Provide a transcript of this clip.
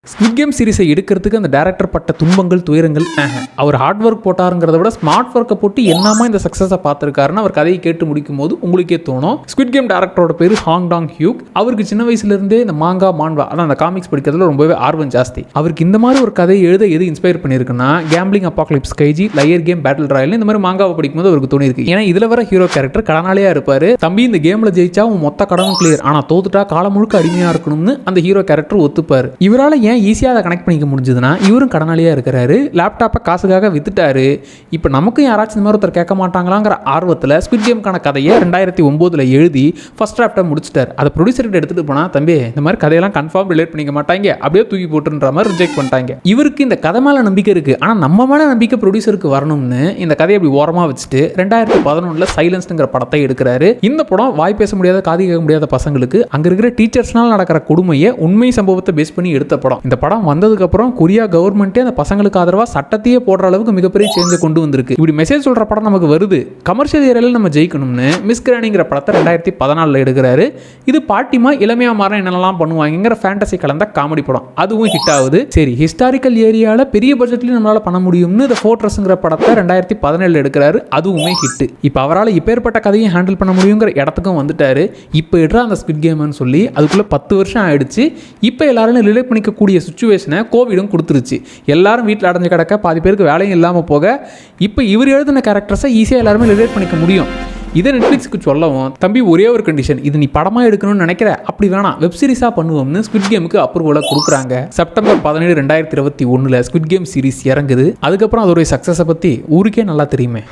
Squid game சீரிஸை எடுக்கிறதுக்கு அந்த director பட்ட துன்பங்கள் துயரங்கள் அவர் ஹார்ட் ஒர்க் போட்டாருங்கிறத விட ஸ்மார்ட் ஒர்க்கை போட்டு என்னமா இந்த சக்ஸஸை பார்த்துருக்காருன்னு அவர் கதையை கேட்டு முடிக்கும் போது உங்களுக்கே தோணும். ஸ்குவிட் கேம் டேரக்டரோட பேர் ஹாங் டாங் ஹியூக். அவருக்கு சின்ன வயசுலேருந்தே இந்த மான்வா அதான் அந்த காமிக்ஸ் படிக்கிறதுல ரொம்பவே ஆர்வம் ஜாஸ்தி. அவருக்கு இந்த மாதிரி ஒரு கதையை எழுத எது இன்ஸ்பயர் பண்ணியிருக்குன்னா gambling apocalypse Kaiji liar game battle royale இந்த மாதிரி மாங்காவை படிக்கும்போது அவருக்கு தோணிருக்கு. ஏன்னா இதில் வர ஹீரோ கேரக்டர் கடனாளியாக இருப்பார். தம்பி இந்த கேமில் ஜெயிச்சா அவன் மொத்த கடனும் கிளியர், ஆனால் தோத்துட்டா காலம் முழுக்க அடிமையாக இருக்கணும்னு அந்த ஹீரோ கேரக்டர் ஒத்துப்பார். இவரால் ஏன் ஈஸியாக அதை கனெக்ட் பண்ணிக்க முடிஞ்சதுன்னா இவரும் கடனாளியாக இருக்கிறாரு, லேப்டாப்பை காசுக்காக வித்துட்டாரு. இப்போ நமக்கும் யாராச்சும் இந்த மாதிரி ஒருத்தர் கேட்க மாட்டாங்களாங்கிற ஆர்வத்தில் ஸ்குவிட் கேம்கான கதையை 2009 எழுதி ஃபர்ஸ்ட் டிராஃப்டை முடிச்சிட்டார். அதை ப்ரொடியூசர்கிட்ட எடுத்துகிட்டு போனால் தம்பி இந்த மாதிரி கதையெல்லாம் கன்ஃபார்ம் ரிலேட் பண்ணிக்க மாட்டாங்க, அப்படியே தூக்கி போட்டுன்ற மாதிரி ரிஜெக்ட் பண்ணிட்டாங்க. இவருக்கு இந்த கதை மேலே நம்பிக்கை இருக்குது, ஆனால் நம்ம மேலே நம்பிக்கை ப்ரொடியூசருக்கு வரணும்னு இந்த கதையை அப்படி ஓரமாக வச்சுட்டு 2011 சைலன்ஸ்ங்கிற படத்தை எடுக்கிறாரு. இந்த படம் வாய் பேச முடியாத காது கேட்க முடியாத பசங்களுக்கு அங்கே இருக்கிற டீச்சர்ஸ்னால் நடக்கிற கொடுமையை உண்மை சம்பவத்தை பேஸ் பண்ணி எடுத்த படம். இந்த படம் வந்ததுக்கப்புறம் கொரியா கவர்மெண்ட்டே அந்த பசங்களுக்கு ஆதரவாக சட்டத்தையே போடுற அளவுக்கு மிகப்பெரிய சேஞ்சை கொண்டு வந்திருக்கு. இப்படி மெசேஜ் சொல்கிற படம் நமக்கு வருது, கமர்ஷியல் ஏரியாவில் நம்ம ஜெயிக்கணும்னு மிஸ் கிரானிங்கிற படத்தை 2014 எடுக்கிறாரு. இது பாட்டிமா இளமையாக மாற என்னெல்லாம் பண்ணுவாங்கிற ஃபேண்டசி கலந்த காமெடி படம், அதுவும் ஹிட் ஆகுது. சரி, ஹிஸ்டாரிக்கல் ஏரியாவில் பெரிய பட்ஜெட்லையும் நம்மளால் பண்ண முடியும்னு இந்த ஃபோர்ட்ரஸ்ங்கிற படத்தை 2017 எடுக்கிறாரு, அதுவுமே ஹிட். இப்போ அவரால் இப்பேற்பட்ட கதையும் ஹேண்டில் பண்ண முடியுங்கிற இடத்துக்கும் வந்துட்டாரு. இப்போ எடுற அந்த ஸ்குவிட் கேம்னு சொல்லி அதுக்குள்ளே 10 வருஷம் ஆயிடுச்சு. இப்போ எல்லாரும் ரிலேட் பண்ணிக்கக்கூடிய சுச்சுவேஷனை கோவிடும் கொடுத்துருச்சு. எல்லாரும் வீட்டில் அடைஞ்சு கிடக்க, பாதி பேருக்கு வேலையும் இல்லாமல் போக, இப்போ இவர் எழுதின கேரக்டர்ஸை ஈஸியாக எல்லாருமே ரிலேட் பண்ணிக்க முடியும். இதை நெட்ஃப்ளிக்ஸுக்கு சொல்லவும் தம்பி ஒரே ஒரு கண்டிஷன், இது நீ படமாக எடுக்கணும்னு நினைக்கிற, அப்படி வேணாம் வெப் சீரிஸாக பண்ணுவோம்னு ஸ்குவிட் கேமுக்கு அப்ரூவலை கொடுக்குறாங்க. செப்டம்பர் 17, 2021 ஸ்குவிட் கேம் சீரிஸ் இறங்குது. அதுக்கப்புறம் அதோடைய சக்ஸஸை பற்றி ஊருக்கே நல்லா தெரியுமே.